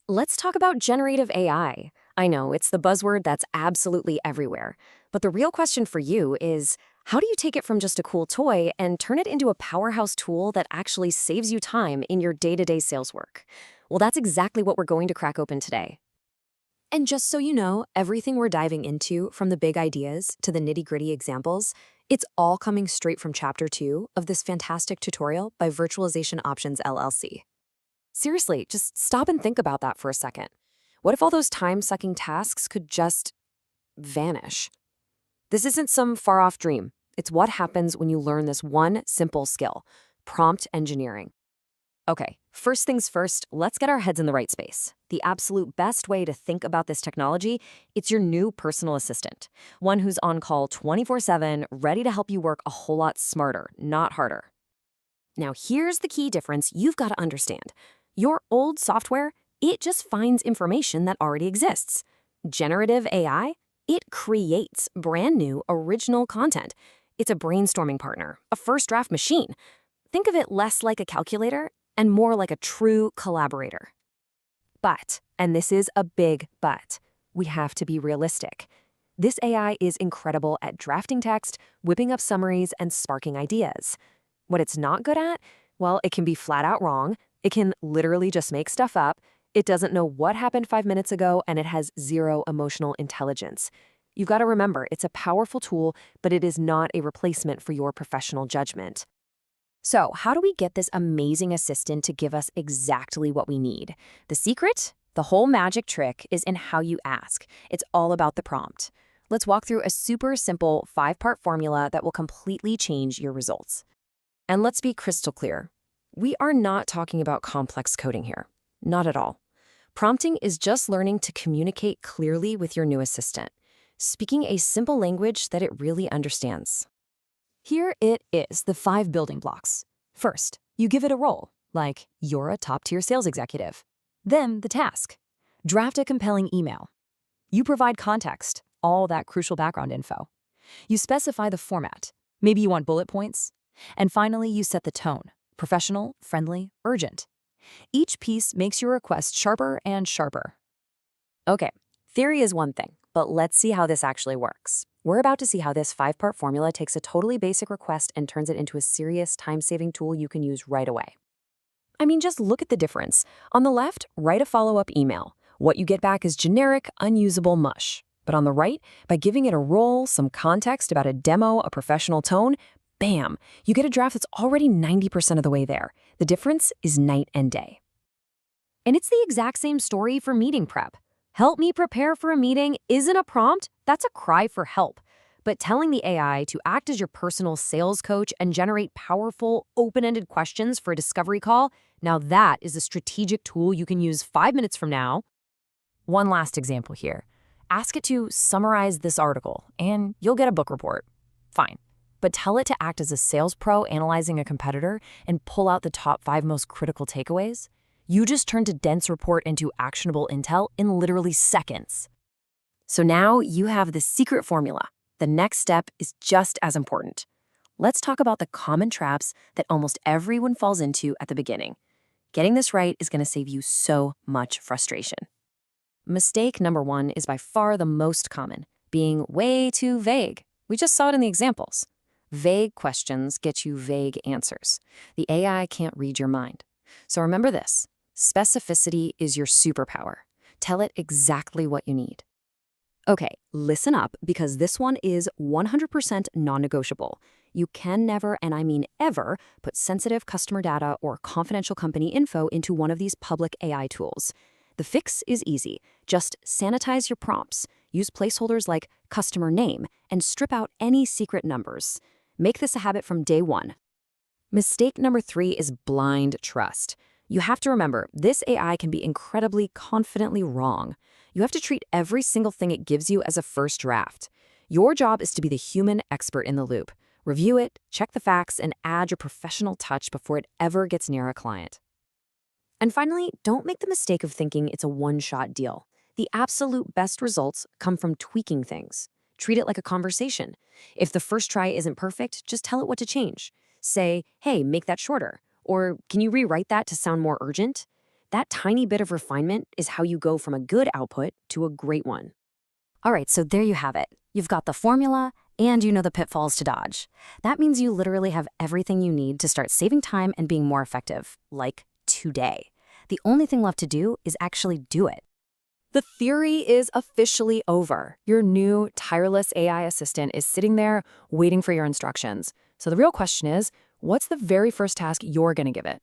Let's talk about generative AI. I know it's the buzzword that's absolutely everywhere. But the real question for you is how do you take it from just a cool toy and turn it into a powerhouse tool that actually saves you time in your day to day sales work? Well, that's exactly what we're going to crack open today. And just so you know, everything we're diving into, from the big ideas to the nitty gritty examples, it's all coming straight from Chapter 2 of this fantastic tutorial by Virtualization Options LLC. Seriously, just stop and think about that for a second. What if all those time-sucking tasks could just vanish? This isn't some far-off dream. It's what happens when you learn this one simple skill, prompt engineering. Okay, first things first, let's get our heads in the right space. The absolute best way to think about this technology, it's your new personal assistant. One who's on call 24/7, ready to help you work a whole lot smarter, not harder. Now, here's the key difference you've got to understand. Your old software, it just finds information that already exists. Generative AI, it creates brand new, original content. It's a brainstorming partner, a first draft machine. Think of it less like a calculator and more like a true collaborator. But, and this is a big but, we have to be realistic. This AI is incredible at drafting text, whipping up summaries, and sparking ideas. What it's not good at? Well, it can be flat out wrong. It can literally just make stuff up. It doesn't know what happened 5 minutes ago, and it has zero emotional intelligence. You've got to remember, it's a powerful tool, but it is not a replacement for your professional judgment. So, how do we get this amazing assistant to give us exactly what we need? The secret? The whole magic trick is in how you ask. It's all about the prompt. Let's walk through a super simple 5-part formula that will completely change your results. And let's be crystal clear. We are not talking about complex coding here. Not at all. Prompting is just learning to communicate clearly with your new assistant, speaking a simple language that it really understands. Here it is, the 5 building blocks. First, you give it a role, like you're a top-tier sales executive. Then the task. Draft a compelling email. You provide context, all that crucial background info. You specify the format. Maybe you want bullet points. And finally, you set the tone. Professional, friendly, urgent. Each piece makes your request sharper and sharper. Okay, theory is one thing, but let's see how this actually works. We're about to see how this 5-part formula takes a totally basic request and turns it into a serious time-saving tool you can use right away. I mean, just look at the difference. On the left, write a follow-up email. What you get back is generic, unusable mush. But on the right, by giving it a role, some context about a demo, a professional tone, bam, you get a draft that's already 90% of the way there. The difference is night and day. And it's the exact same story for meeting prep. Help me prepare for a meeting isn't a prompt, that's a cry for help. But telling the AI to act as your personal sales coach and generate powerful, open-ended questions for a discovery call, now that is a strategic tool you can use 5 minutes from now. One last example here. Ask it to summarize this article, and you'll get a book report. Fine. But tell it to act as a sales pro analyzing a competitor and pull out the top 5 most critical takeaways. You just turned a dense report into actionable intel in literally seconds. So now you have the secret formula. The next step is just as important. Let's talk about the common traps that almost everyone falls into at the beginning. Getting this right is going to save you so much frustration. Mistake number 1 is by far the most common, being way too vague. We just saw it in the examples. Vague questions get you vague answers. The AI can't read your mind. So remember this. Specificity is your superpower. Tell it exactly what you need. Okay, listen up, because this one is 100% non-negotiable. You can never, and I mean ever, put sensitive customer data or confidential company info into one of these public AI tools. The fix is easy. Just sanitize your prompts. Use placeholders like customer name and strip out any secret numbers. Make this a habit from day 1. Mistake number 3 is blind trust. You have to remember, this AI can be incredibly confidently wrong. You have to treat every single thing it gives you as a first draft. Your job is to be the human expert in the loop. Review it, check the facts, and add your professional touch before it ever gets near a client. And finally, don't make the mistake of thinking it's a one-shot deal. The absolute best results come from tweaking things. Treat it like a conversation. If the first try isn't perfect, just tell it what to change. Say, hey, make that shorter. Or can you rewrite that to sound more urgent? That tiny bit of refinement is how you go from a good output to a great one. All right, so there you have it. You've got the formula, and you know the pitfalls to dodge. That means you literally have everything you need to start saving time and being more effective, like today. The only thing left to do is actually do it. The theory is officially over. Your new, tireless AI assistant is sitting there waiting for your instructions. So the real question is, what's the very first task you're going to give it?